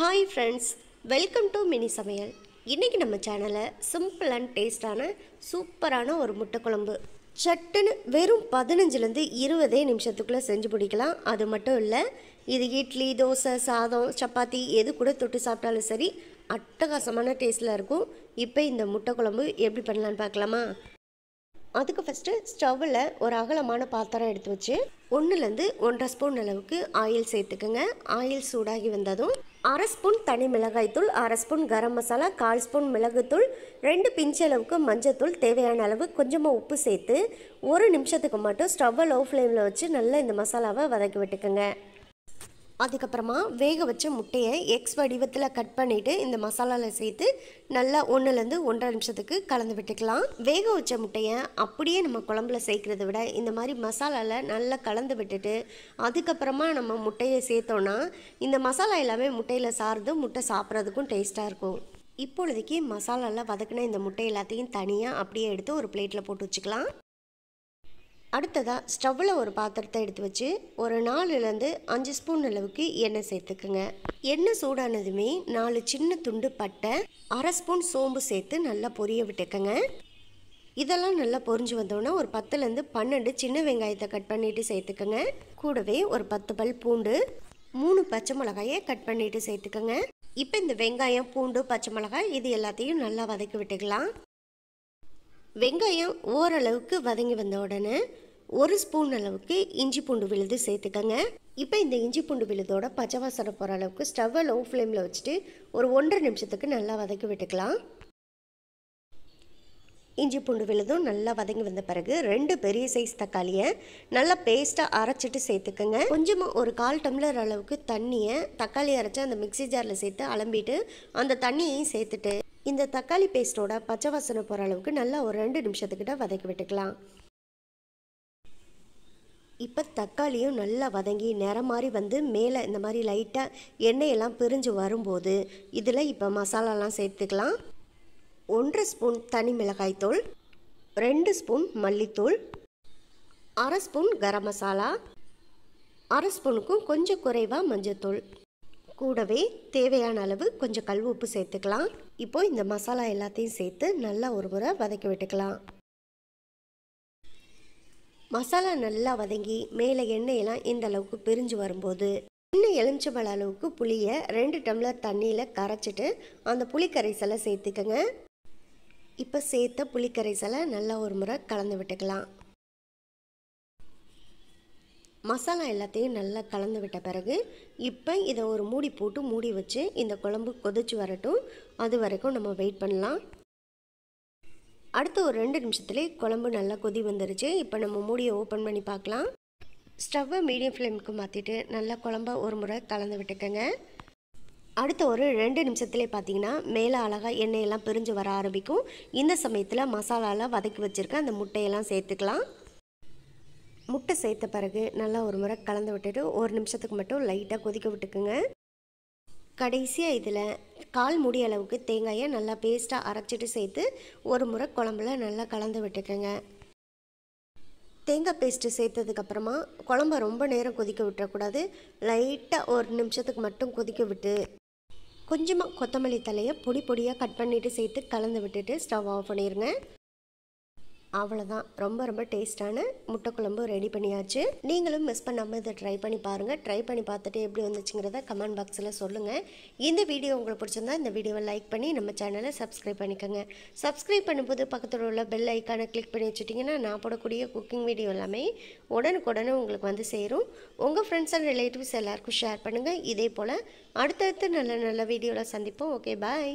Hi friends, welcome to mini சமையல். இன்றைக்கி நம்ம சேனலில் சிம்பிள் அண்ட் டேஸ்டான சூப்பரான ஒரு முட்டை குழம்பு சட்டுன்னு வெறும் 15லேருந்து 20 நிமிஷத்துக்குள்ளே செஞ்சு பிடிக்கலாம். அது மட்டும் இல்லை, இது இட்லி, தோசை, சாதம், சப்பாத்தி எது கூட தொட்டு சாப்பிட்டாலும் சரி அட்டகாசமான டேஸ்ட்டில் இருக்கும். இப்போ இந்த முட்டை குழம்பு எப்படி பண்ணலான்னு பார்க்கலாமா? அதுக்கு ஃபஸ்ட்டு ஸ்டவ்வில் ஒரு அகலமான பாத்திரம் எடுத்து வச்சு 1லேருந்து 1.5 ஸ்பூன் அளவுக்கு ஆயில் சேர்த்துக்குங்க. ஆயில் சூடாகி வந்ததும் 1/2 ஸ்பூன் தனி மிளகாய்த்தூள், 1/2 ஸ்பூன் கரம் மசாலா, 1/4 ஸ்பூன் மிளகுத்தூள், 2 பிஞ்ச் அளவுக்கு மஞ்சத்தூள், தேவையான அளவு கொஞ்சமாக உப்பு சேர்த்து 1 நிமிஷத்துக்கு மட்டும் ஸ்டவ்வை லோ ஃப்ளேமில் வச்சு நல்லா இந்த மசாலாவை வதக்கி விட்டுக்குங்க. அதுக்கப்புறமா வேக வச்ச முட்டையை எக்ஸ் வடிவத்தில் கட் பண்ணிவிட்டு இந்த மசாலாவில் சேர்த்து நல்லா 1லேருந்து 1.5 நிமிஷத்துக்கு கலந்து விட்டுக்கலாம். வேக வச்ச முட்டையை அப்படியே நம்ம குழம்புல சேர்க்குறத விட இந்த மாதிரி மசாலாவில் நல்லா கலந்து விட்டுட்டு அதுக்கப்புறமா நம்ம முட்டையை சேர்த்தோன்னா இந்த மசாலா எல்லாமே முட்டையில் சார்ந்து முட்டை சாப்பிட்றதுக்கும் டேஸ்ட்டாக இருக்கும். இப்பொழுதைக்கு மசாலாவில் வதக்கின இந்த முட்டை எல்லாத்தையும் தனியாக அப்படியே எடுத்து ஒரு பிளேட்டில் போட்டு வச்சுக்கலாம். அடுத்ததாக ஸ்டவ்வில் ஒரு பாத்திரத்தை எடுத்து வச்சு ஒரு 4லேருந்து 5 ஸ்பூன் அளவுக்கு எண்ணெய் சேர்த்துக்குங்க. எண்ணெய் சூடானதுமே 4 சின்ன துண்டு பட்டை, 1/2 ஸ்பூன் சோம்பு சேர்த்து நல்லா பொரிய விட்டுக்குங்க. இதெல்லாம் நல்லா பொரிஞ்சு வந்தோன்னா ஒரு 10லேருந்து 12 சின்ன வெங்காயத்தை கட் பண்ணிவிட்டு சேர்த்துக்கோங்க. கூடவே ஒரு 10 பல் பூண்டு, 3 பச்சை மிளகாயை கட் பண்ணிவிட்டு சேர்த்துக்கோங்க. இப்போ இந்த வெங்காயம், பூண்டு, பச்சை மிளகாய் இது எல்லாத்தையும் நல்லா வதக்கி விட்டுக்கலாம். வெங்காயம் ஓரளவுக்கு வதங்கி வந்த உடனே 1 ஸ்பூன் அளவுக்கு இஞ்சி பூண்டு விழுது சேர்த்துக்கங்க. இப்போ இந்த இஞ்சி பூண்டு விழுதோட பச்சை வாசனை போகிற அளவுக்கு ஸ்டவ்வை லோ ஃப்ளேமில் வச்சுட்டு ஒரு 1.5 நிமிஷத்துக்கு நல்லா வதக்கி விட்டுக்கலாம். இஞ்சி பூண்டு விழுதும் நல்லா வதங்கி வந்த பிறகு 2 பெரிய சைஸ் தக்காளியை நல்லா பேஸ்ட்டாக அரைச்சிட்டு சேர்த்துக்கங்க. கொஞ்சமாக ஒரு 1/4 டம்ளர் அளவுக்கு தண்ணியை தக்காளி அரைச்சி அந்த மிக்சி ஜாரில் சேர்த்து அலம்பிட்டு அந்த தண்ணியையும் சேர்த்துட்டு இந்த தக்காளி பேஸ்ட்டோட பச்சை வாசனை போகிற அளவுக்கு நல்லா ஒரு 2 நிமிஷத்துக்கிட்ட வதக்கி விட்டுக்கலாம். இப்போ தக்காளியும் நல்லா வதங்கி நிறம் மாதிரி வந்து மேலே இந்த மாதிரி லைட்டாக எண்ணெயெல்லாம் பிரிஞ்சு வரும்போது இதில் இப்போ மசாலாலாம் சேர்த்துக்கலாம். 1/2 ஸ்பூன் தனி மிளகாய்த்தூள், 2 ஸ்பூன் மல்லித்தூள், 1/2 ஸ்பூன் கரம் மசாலா, 1/2 ஸ்பூனுக்கும் கொஞ்சம் குறைவாக மஞ்சத்தூள், கூடவே தேவையான அளவு கொஞ்சம் கல் உப்பு சேர்த்துக்கலாம். இப்போது இந்த மசாலா எல்லாத்தையும் சேர்த்து நல்லா ஒரு முறை வதக்கி விட்டுக்கலாம். மசாலா நல்லா வதங்கி மேலே எண்ணெயெல்லாம் இந்த அளவுக்கு பிரிஞ்சு வரும்போது இன்னும் எலுமிச்சம்பழ அளவுக்கு புளியை 2 டம்ளர் தண்ணியில் கரைச்சிட்டு அந்த புளி கரைசலை சேர்த்துக்கங்க. இப்போ சேர்த்த புளி கரைசலை நல்லா ஒரு முறை கலந்து விட்டுக்கலாம். மசாலா எல்லாத்தையும் நல்லா கலந்து விட்ட பிறகு இப்போ இதை ஒரு மூடி போட்டு மூடி வச்சு இந்த குழம்பு கொதிச்சு வரட்டும். அது வரைக்கும் நம்ம வெயிட் பண்ணலாம். அடுத்து ஒரு 2 நிமிஷத்துலேயே குழம்பு நல்லா கொதி வந்துருச்சு. இப்போ நம்ம மூடியை ஓப்பன் பண்ணி பார்க்கலாம். ஸ்டவ்வை மீடியம் ஃப்ளேமுக்கு மாற்றிட்டு நல்லா குழம்ப ஒரு முறை கலந்து விட்டுக்கங்க. அடுத்த ஒரு 2 நிமிஷத்துலேயே பார்த்தீங்கன்னா மேலே அழகாக எண்ணெயெல்லாம் பிரிஞ்சு வர ஆரம்பிக்கும். இந்த சமயத்தில் மசாலாவில் வதக்கி வச்சுருக்க அந்த முட்டையெல்லாம் சேர்த்துக்கலாம். முட்டை சேர்த்த பிறகு நல்லா ஒரு முறை கலந்து விட்டுட்டு 1 நிமிஷத்துக்கு மட்டும் லைட்டாக கொதிக்க விட்டுக்குங்க. கடைசியாக இதில் 1/4 மூடி அளவுக்கு தேங்காயை நல்லா பேஸ்ட்டாக அரைச்சிட்டு சேர்த்து ஒரு முறை குழம்புல நல்லா கலந்து விட்டுக்குங்க. தேங்காய் பேஸ்ட்டு சேர்த்ததுக்கப்புறமா குழம்ப ரொம்ப நேரம் கொதிக்க விட்டுறக்கூடாது. லைட்டாக 1 நிமிஷத்துக்கு மட்டும் கொதிக்க விட்டு கொஞ்சமாக கொத்தமல்லி தலையை பொடி பொடியாக கட் பண்ணிவிட்டு சேர்த்து கலந்து விட்டுட்டு ஸ்டவ் ஆஃப் பண்ணிடுங்க. அவ்வளோதான், ரொம்ப ரொம்ப டேஸ்டான முட்டை குழம்பு ரெடி பண்ணியாச்சு. நீங்களும் மிஸ் பண்ணாமல் இதை ட்ரை பண்ணி பாருங்கள். ட்ரை பண்ணி பார்த்துட்டு எப்படி வந்துச்சுங்கிறத கமெண்ட் பாக்ஸில் சொல்லுங்கள். இந்த வீடியோ உங்களுக்கு பிடிச்சிருந்தா இந்த வீடியோவை லைக் பண்ணி நம்ம சேனலை சப்ஸ்கிரைப் பண்ணிக்கோங்க. சப்ஸ்கிரைப் பண்ணும்போது பக்கத்தில் உள்ள பெல் ஐக்கானை கிளிக் பண்ணி வச்சுட்டிங்கன்னா நான் போடக்கூடிய குக்கிங் வீடியோ எல்லாமே உடனுக்குடனே உங்களுக்கு வந்து சேரும். உங்கள் ஃப்ரெண்ட்ஸ் அண்ட் ரிலேட்டிவ்ஸ் எல்லாருக்கும் ஷேர் பண்ணுங்கள். இதே போல் அடுத்தடுத்து நல்ல நல்ல வீடியோவில் சந்திப்போம். ஓகே, பாய்.